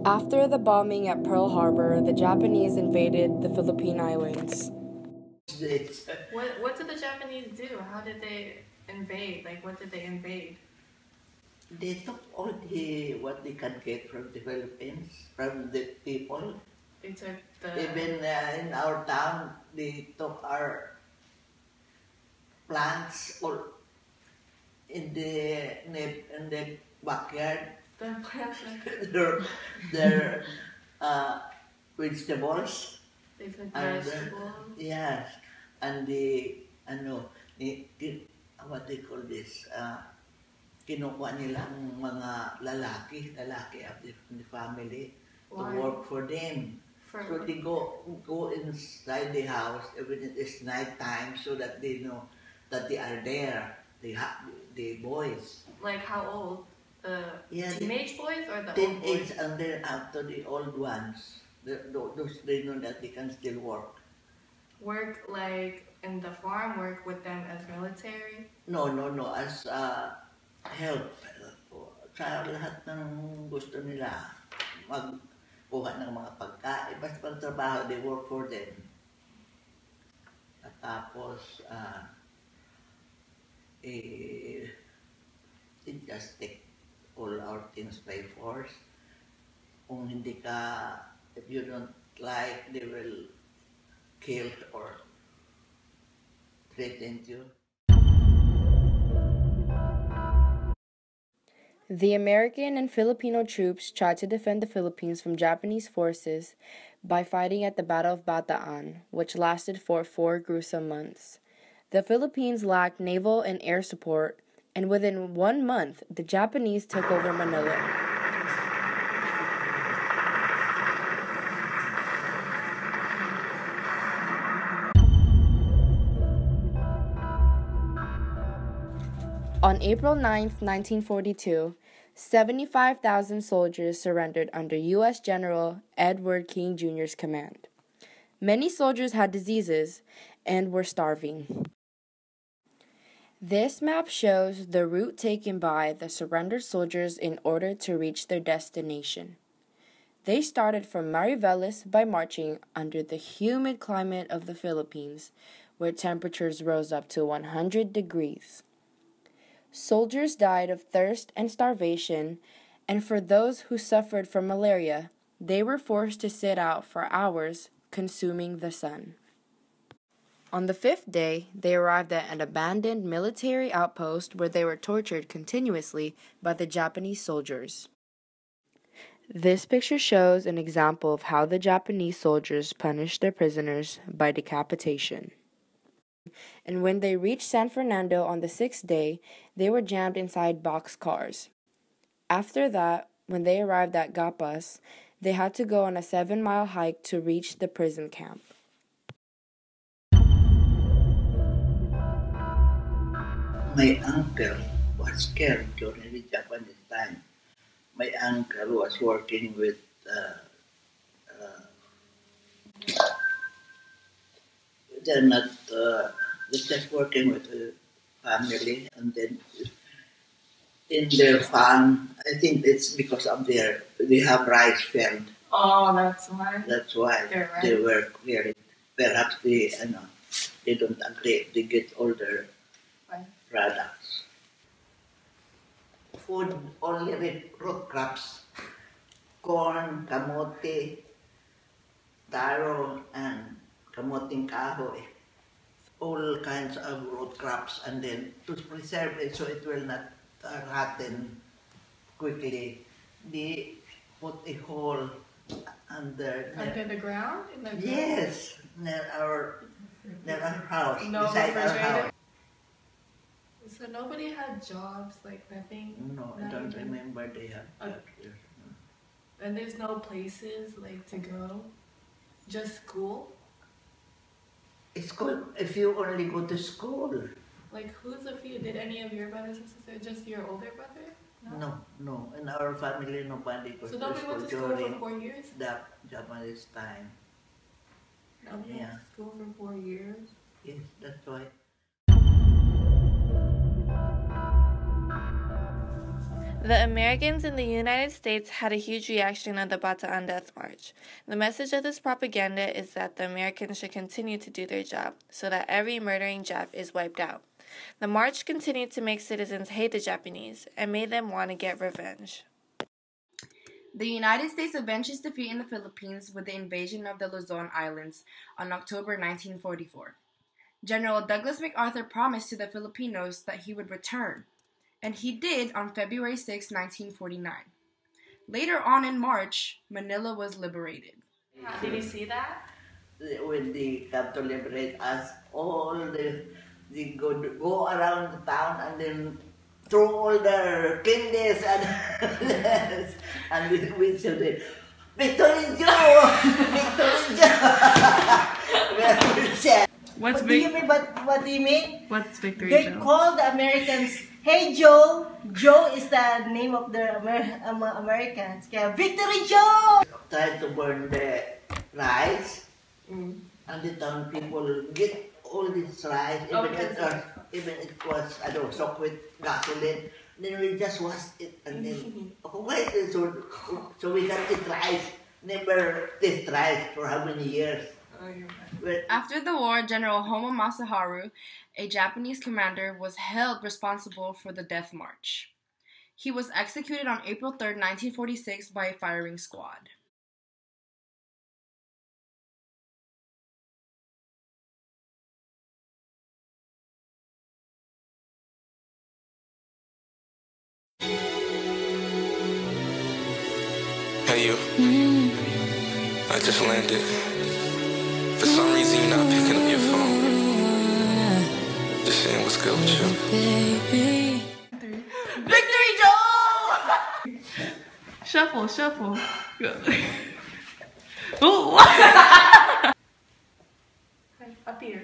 After the bombing at Pearl Harbor, the Japanese invaded the Philippine Islands. What did the Japanese do? How did they invade? Like, what did they invade? They took all what they can get from the Philippines, from the people. They took the... Even in our town, they took our plants or in the backyard. The plants. their vegetables. They took And, vegetables. Yes, and the what they call this? Kinukuha nilang mga lalaki of the family. Why? To work for them. So they go inside the house when it is night time so that they know that they are there. The boys. Like how old? Teenage boys or the old boys? Teenage and then after the old ones. Those they know that they can still work. Work like in the farm? Work with them as military? No. As help. Sa lahat ng gusto nila. Magkuha ng mga pagkain. Basta pagtrabaho, they work for them. At tapos, it just take all our things by force. Kung hindi ka, if you don't like, they will kill or threaten you. The American and Filipino troops tried to defend the Philippines from Japanese forces by fighting at the Battle of Bataan, which lasted for 4 gruesome months. The Philippines lacked naval and air support, and within 1 month, the Japanese took over Manila. On April 9, 1942, 75,000 soldiers surrendered under U.S. General Edward King Jr.'s command. Many soldiers had diseases and were starving. This map shows the route taken by the surrendered soldiers in order to reach their destination. They started from Mariveles by marching under the humid climate of the Philippines, where temperatures rose up to 100 degrees. Soldiers died of thirst and starvation, and for those who suffered from malaria, they were forced to sit out for hours, consuming the sun. On the 5th day, they arrived at an abandoned military outpost where they were tortured continuously by the Japanese soldiers. This picture shows an example of how the Japanese soldiers punished their prisoners by decapitation. And when they reached San Fernando on the 6th day, they were jammed inside boxcars. After that, when they arrived at Gapas, they had to go on a 7-mile hike to reach the prison camp. My uncle was killed during the Japanese time. My uncle was working with they're not they're just working with a family, and then in their farm, I think it's because of they have rice field. Oh, that's why. That's why they were clearing. Perhaps they don't agree. They get all their products. Food only with root crops, corn, kamote, taro, and kamoting kahoy. All kinds of root crops, and then to preserve it so it will not rotten quickly, they put a hole under the ground? Yes, near our house, no beside our house. So nobody had jobs, like nothing? No, I don't remember they had jobs. And there's no places like to go? Just school? School, if you only go to school. Like who's a few? Did any of your brothers and sisters, just your older brother? No. In our family, nobody goes to school. So nobody went to school for 4 years? The Japanese time. Nobody went to school for 4 years? Yes, that's why. The Americans in the United States had a huge reaction of the Bataan Death March. The message of this propaganda is that the Americans should continue to do their job, so that every murdering Jap is wiped out. The march continued to make citizens hate the Japanese, and made them want to get revenge. The United States avenged its defeat in the Philippines with the invasion of the Luzon Islands on October 1944. General Douglas MacArthur promised to the Filipinos that he would return, and he did on February 6, 1949. Later on in March, Manila was liberated. Did you see that? When they come to liberate us, they go around the town and then throw all their candies and we say, Victory Joe! Victory Joe! What's What do you mean? What do you mean? What's Victory They Joe? call the Americans, "Hey Joe." Joe is the name of the Americans. Kaya Victory Joe. Try to burn the rice, and the town people get all this rice, even it was soaked with gasoline. Then we just wash it and then wait, so we can eat rice. Never taste rice for how many years? After the war, General Homo Masaharu, a Japanese commander, was held responsible for the death march. He was executed on April 3, 1946 by a firing squad. Hey you, I just landed. For some reason you're not picking up your phone. Just saying what's good with you. Victory Joe! Shuffle, shuffle. Oh! Up here.